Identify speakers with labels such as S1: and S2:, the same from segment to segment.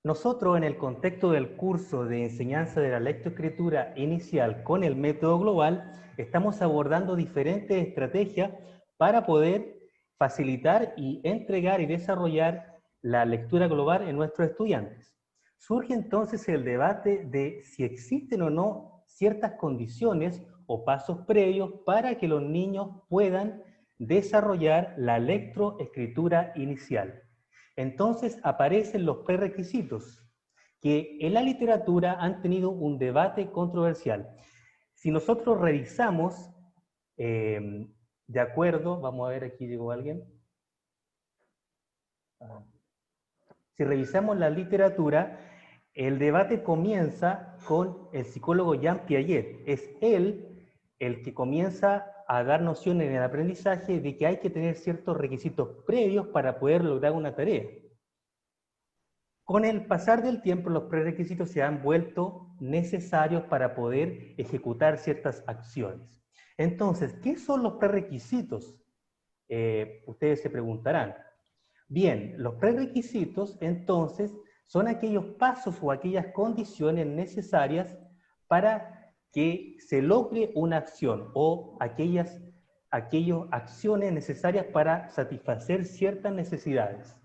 S1: Nosotros, en el contexto del curso de enseñanza de la lectoescritura inicial con el método global, estamos abordando diferentes estrategias para poder facilitar y entregar y desarrollar la lectura global en nuestros estudiantes. Surge entonces el debate de si existen o no ciertas condiciones o pasos previos para que los niños puedan desarrollar la lectoescritura inicial. Entonces aparecen los prerequisitos, que en la literatura han tenido un debate controversial. Si nosotros revisamos, de acuerdo, vamos a ver, aquí llegó alguien. Si revisamos la literatura, el debate comienza con el psicólogo Jean Piaget. Es él el que comienza a dar nociones en el aprendizaje de que hay que tener ciertos requisitos previos para poder lograr una tarea. Con el pasar del tiempo, los prerequisitos se han vuelto necesarios para poder ejecutar ciertas acciones. Entonces, ¿qué son los prerequisitos? Ustedes se preguntarán. Bien, los prerequisitos, entonces, son aquellos pasos o aquellas condiciones necesarias para que se logre una acción o aquellas acciones necesarias para satisfacer ciertas necesidades.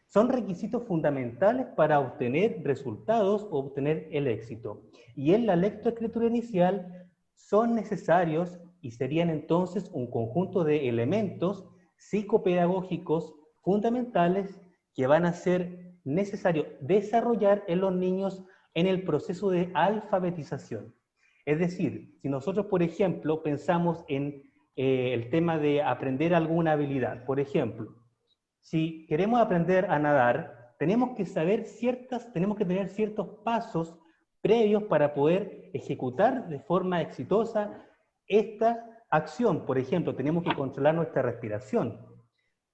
S1: Son requisitos fundamentales para obtener resultados o obtener el éxito. Y en la lectoescritura inicial son necesarios y serían entonces un conjunto de elementos psicopedagógicos fundamentales que van a ser necesarios desarrollar en los niños en el proceso de alfabetización. Es decir, si nosotros, por ejemplo, pensamos en el tema de aprender alguna habilidad, por ejemplo, si queremos aprender a nadar, tenemos que tener ciertos pasos previos para poder ejecutar de forma exitosa esta acción. Por ejemplo, tenemos que controlar nuestra respiración.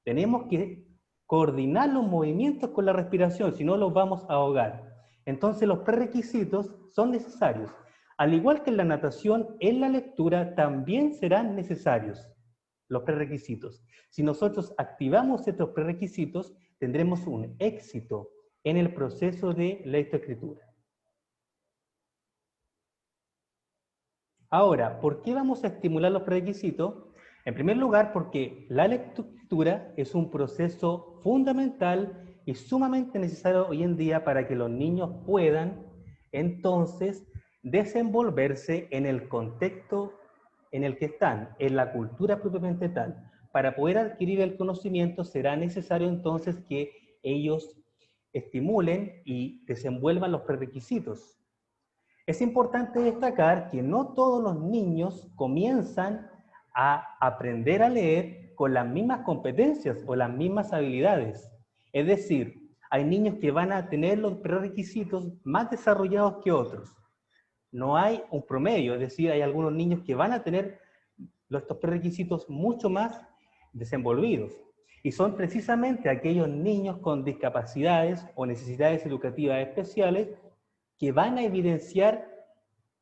S1: Tenemos que coordinar los movimientos con la respiración, si no los vamos a ahogar. Entonces los prerequisitos son necesarios. Al igual que en la natación, en la lectura también serán necesarios los prerequisitos. Si nosotros activamos estos prerequisitos, tendremos un éxito en el proceso de lectoescritura. Ahora, ¿por qué vamos a estimular los prerequisitos? En primer lugar, porque la lectoescritura es un proceso fundamental y sumamente necesario hoy en día para que los niños puedan, entonces, desenvolverse en el contexto en el que están, en la cultura propiamente tal. Para poder adquirir el conocimiento será necesario entonces que ellos estimulen y desenvuelvan los prerequisitos. Es importante destacar que no todos los niños comienzan a aprender a leer con las mismas competencias o las mismas habilidades. Es decir, hay niños que van a tener los prerequisitos más desarrollados que otros. No hay un promedio, es decir, hay algunos niños que van a tener estos prerequisitos mucho más desenvolvidos. Y son precisamente aquellos niños con discapacidades o necesidades educativas especiales que van a evidenciar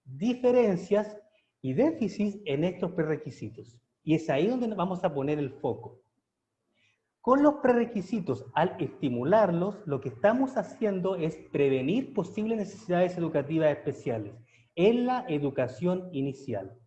S1: diferencias y déficits en estos prerequisitos. Y es ahí donde vamos a poner el foco. Con los prerequisitos, al estimularlos, lo que estamos haciendo es prevenir posibles necesidades educativas especiales en la educación inicial.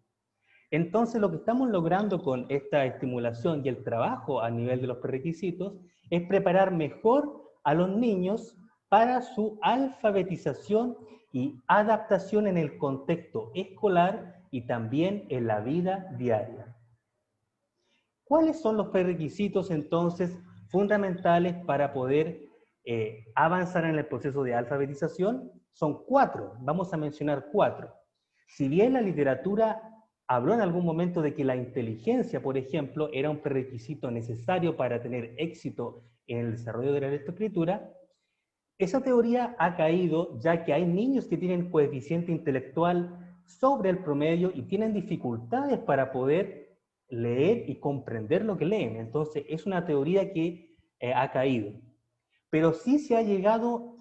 S1: Entonces, lo que estamos logrando con esta estimulación y el trabajo a nivel de los prerequisitos es preparar mejor a los niños para su alfabetización y adaptación en el contexto escolar y también en la vida diaria. ¿Cuáles son los prerequisitos entonces fundamentales para poder avanzar en el proceso de alfabetización? Son 4, vamos a mencionar 4. Si bien la literatura habló en algún momento de que la inteligencia, por ejemplo, era un prerequisito necesario para tener éxito en el desarrollo de la lectoescritura, esa teoría ha caído ya que hay niños que tienen coeficiente intelectual sobre el promedio y tienen dificultades para poder leer y comprender lo que leen. Entonces, es una teoría que ha caído. Pero sí se ha llegado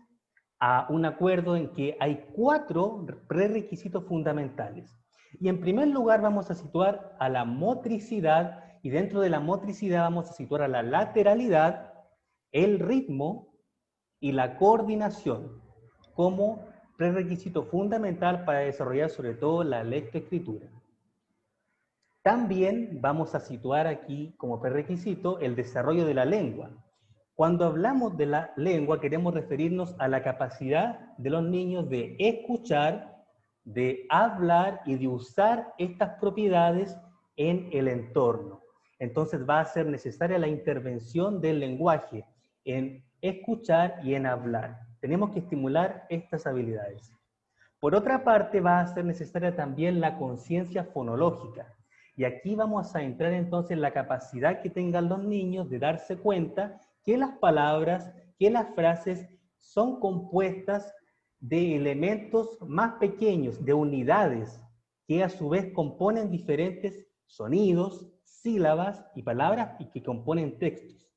S1: a un acuerdo en que hay 4 prerequisitos fundamentales. Y en primer lugar vamos a situar a la motricidad, y dentro de la motricidad vamos a situar a la lateralidad, el ritmo, y la coordinación como prerequisito fundamental para desarrollar sobre todo la lectoescritura. También vamos a situar aquí como prerequisito el desarrollo de la lengua. Cuando hablamos de la lengua queremos referirnos a la capacidad de los niños de escuchar, de hablar y de usar estas propiedades en el entorno. Entonces va a ser necesaria la intervención del lenguaje en escuchar y en hablar. Tenemos que estimular estas habilidades. Por otra parte, va a ser necesaria también la conciencia fonológica. Y aquí vamos a entrar entonces en la capacidad que tengan los niños de darse cuenta que las palabras, que las frases son compuestas de elementos más pequeños, de unidades, que a su vez componen diferentes sonidos, sílabas y palabras y que componen textos.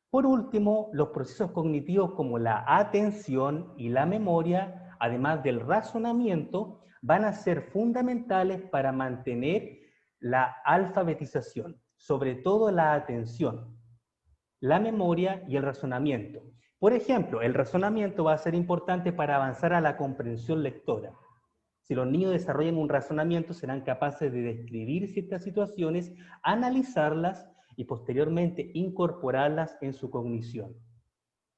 S1: Por último, los procesos cognitivos como la atención y la memoria, además del razonamiento, van a ser fundamentales para mantener la alfabetización, sobre todo la atención, la memoria y el razonamiento. Por ejemplo, el razonamiento va a ser importante para avanzar a la comprensión lectora. Si los niños desarrollan un razonamiento, serán capaces de describir ciertas situaciones, analizarlas y posteriormente incorporarlas en su cognición.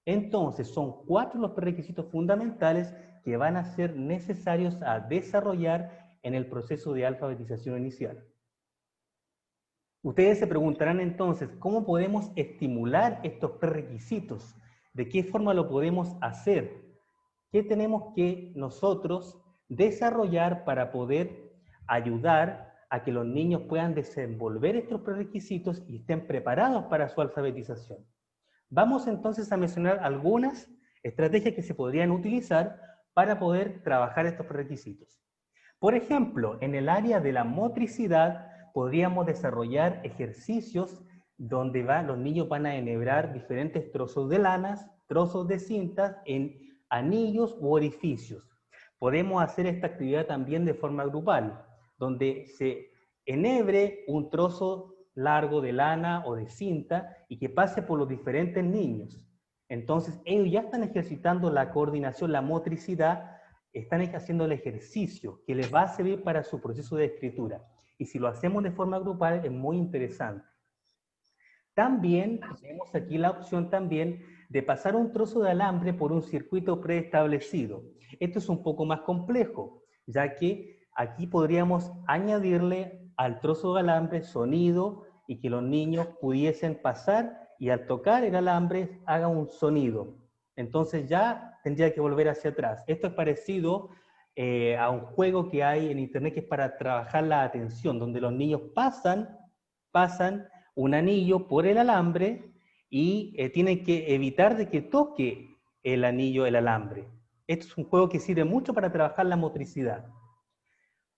S1: Entonces, son 4 los prerequisitos fundamentales que van a ser necesarios a desarrollar en el proceso de alfabetización inicial. Ustedes se preguntarán entonces, ¿cómo podemos estimular estos prerequisitos? ¿De qué forma lo podemos hacer? ¿Qué tenemos que nosotros desarrollar para poder ayudar a que los niños puedan desenvolver estos prerequisitos y estén preparados para su alfabetización? Vamos entonces a mencionar algunas estrategias que se podrían utilizar para poder trabajar estos prerequisitos. Por ejemplo, en el área de la motricidad podríamos desarrollar ejercicios donde los niños van a enhebrar diferentes trozos de lanas, trozos de cintas en anillos u orificios. Podemos hacer esta actividad también de forma grupal, donde se enhebre un trozo largo de lana o de cinta y que pase por los diferentes niños. Entonces, ellos ya están ejercitando la coordinación, la motricidad, están haciendo el ejercicio que les va a servir para su proceso de escritura. Y si lo hacemos de forma grupal, es muy interesante. También tenemos aquí la opción también de pasar un trozo de alambre por un circuito preestablecido. Esto es un poco más complejo, ya que aquí podríamos añadirle al trozo de alambre sonido y que los niños pudiesen pasar y al tocar el alambre haga un sonido. Entonces ya tendría que volver hacia atrás. Esto es parecido a un juego que hay en internet que es para trabajar la atención, donde los niños pasan un anillo por el alambre y tienen que evitar de que toque el anillo el alambre. Esto es un juego que sirve mucho para trabajar la motricidad.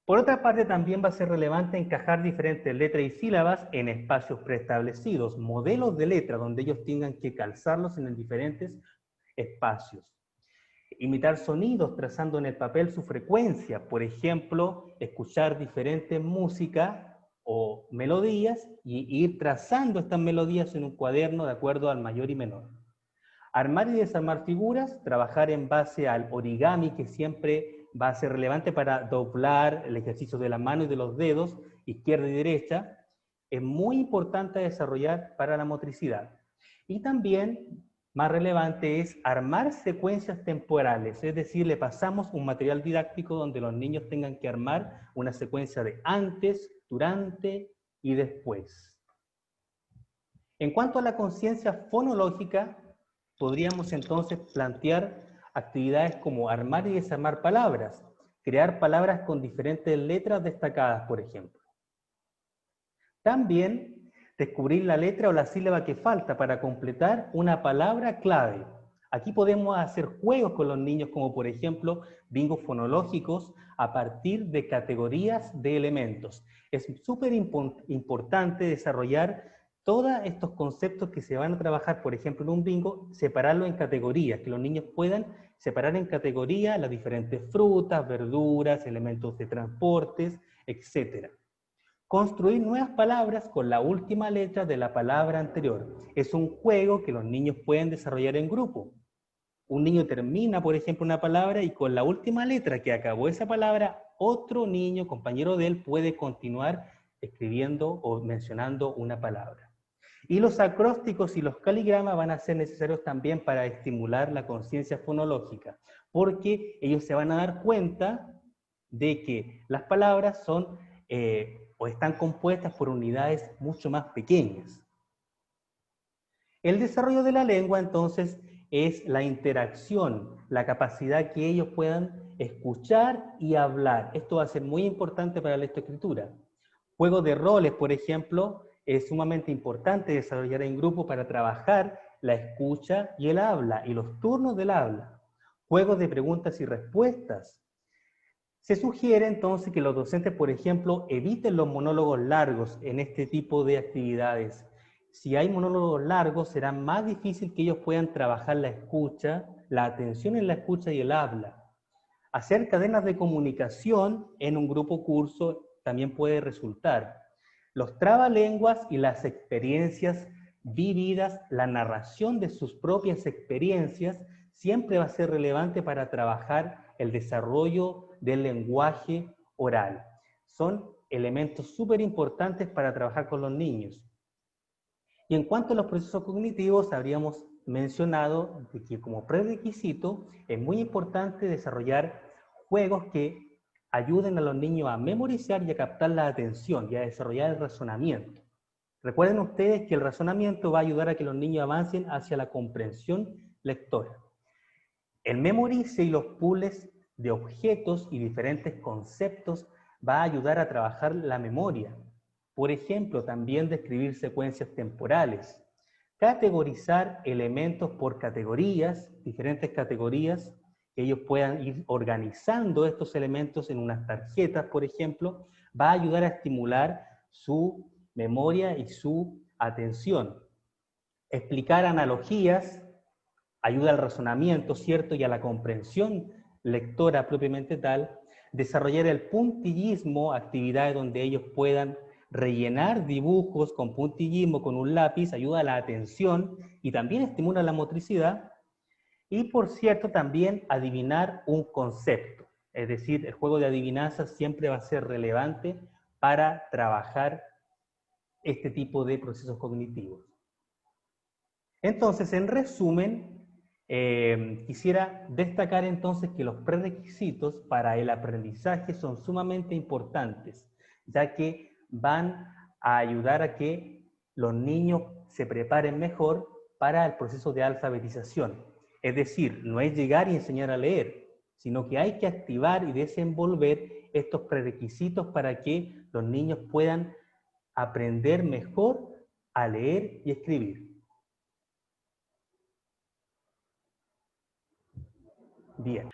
S1: Por otra parte, también va a ser relevante encajar diferentes letras y sílabas en espacios preestablecidos, modelos de letra donde ellos tengan que calzarlos en diferentes espacios. Imitar sonidos trazando en el papel su frecuencia, por ejemplo, escuchar diferentes músicas o melodías y ir trazando estas melodías en un cuaderno de acuerdo al mayor y menor. Armar y desarmar figuras, trabajar en base al origami, que siempre va a ser relevante para doblar el ejercicio de la mano y de los dedos, izquierda y derecha, es muy importante desarrollar para la motricidad. Y también, más relevante, es armar secuencias temporales, es decir, le pasamos un material didáctico donde los niños tengan que armar una secuencia de antes, durante y después. En cuanto a la conciencia fonológica, podríamos entonces plantear actividades como armar y desarmar palabras, crear palabras con diferentes letras destacadas, por ejemplo. También descubrir la letra o la sílaba que falta para completar una palabra clave. Aquí podemos hacer juegos con los niños, como por ejemplo bingos fonológicos a partir de categorías de elementos. Es súper importante desarrollar todos estos conceptos que se van a trabajar, por ejemplo, en un bingo, separarlo en categorías, que los niños puedan separar en categorías las diferentes frutas, verduras, elementos de transportes, etc. Construir nuevas palabras con la última letra de la palabra anterior. Es un juego que los niños pueden desarrollar en grupo. un niño termina, por ejemplo, una palabra y con la última letra que acabó esa palabra, otro niño, compañero de él, puede continuar escribiendo o mencionando una palabra. Y los acrósticos y los caligramas van a ser necesarios también para estimular la conciencia fonológica, porque ellos se van a dar cuenta de que las palabras son o están compuestas por unidades mucho más pequeñas. El desarrollo de la lengua, entonces, es la interacción, la capacidad que ellos puedan escuchar y hablar. Esto va a ser muy importante para la lectoescritura. Juegos de roles, por ejemplo, es sumamente importante desarrollar en grupo para trabajar la escucha y el habla, y los turnos del habla. Juegos de preguntas y respuestas. Se sugiere entonces que los docentes, por ejemplo, eviten los monólogos largos en este tipo de actividades. Si hay monólogos largos, será más difícil que ellos puedan trabajar la escucha, la atención en la escucha y el habla. Hacer cadenas de comunicación en un grupo curso también puede resultar. Los trabalenguas y las experiencias vividas, la narración de sus propias experiencias, siempre va a ser relevante para trabajar el desarrollo del lenguaje oral. Son elementos súper importantes para trabajar con los niños. Y en cuanto a los procesos cognitivos, habríamos mencionado que como prerequisito es muy importante desarrollar juegos que ayuden a los niños a memorizar y a captar la atención y a desarrollar el razonamiento. Recuerden ustedes que el razonamiento va a ayudar a que los niños avancen hacia la comprensión lectora. El memorice y los puzzles de objetos y diferentes conceptos va a ayudar a trabajar la memoria. Por ejemplo, también describir secuencias temporales, categorizar elementos por categorías, diferentes categorías, que ellos puedan ir organizando estos elementos en unas tarjetas, por ejemplo, va a ayudar a estimular su memoria y su atención. Explicar analogías ayuda al razonamiento, ¿cierto? Y a la comprensión lectora propiamente tal. Desarrollar el puntillismo, actividades donde ellos puedan rellenar dibujos con puntillismo, con un lápiz, ayuda a la atención y también estimula la motricidad. Y por cierto, también adivinar un concepto. Es decir, el juego de adivinanzas siempre va a ser relevante para trabajar este tipo de procesos cognitivos. Entonces, en resumen, quisiera destacar entonces que los prerequisitos para el aprendizaje son sumamente importantes, ya que van a ayudar a que los niños se preparen mejor para el proceso de alfabetización. Es decir, no es llegar y enseñar a leer, sino que hay que activar y desenvolver estos prerequisitos para que los niños puedan aprender mejor a leer y escribir. Bien.